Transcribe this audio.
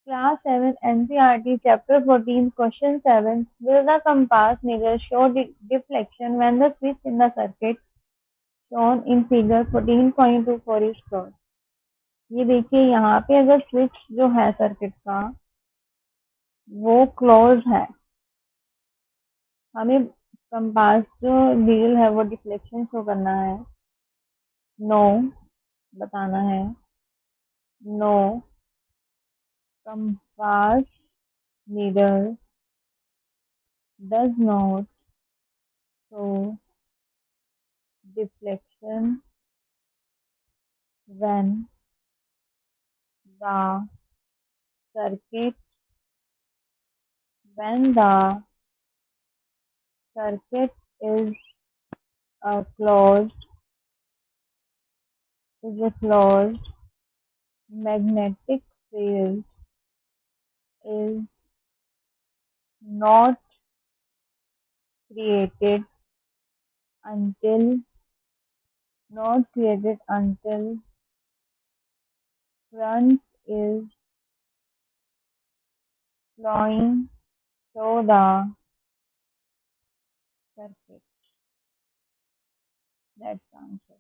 Class 7 NCERT Chapter 14 Question 7. Will the compass needle show deflection when the switch in the circuit shown in figure 14.24 is closed? ये देखिए यहाँ पे अगर switch जो है circuit का वो क्लोज है, हमें कंपास जो नीडल है वो डिफ्लेक्शन शो करना है, नो बताना है, no compass needle does not show deflection when the circuit is a closed magnetic field is not created until current is flowing through the circuit. That's the answer.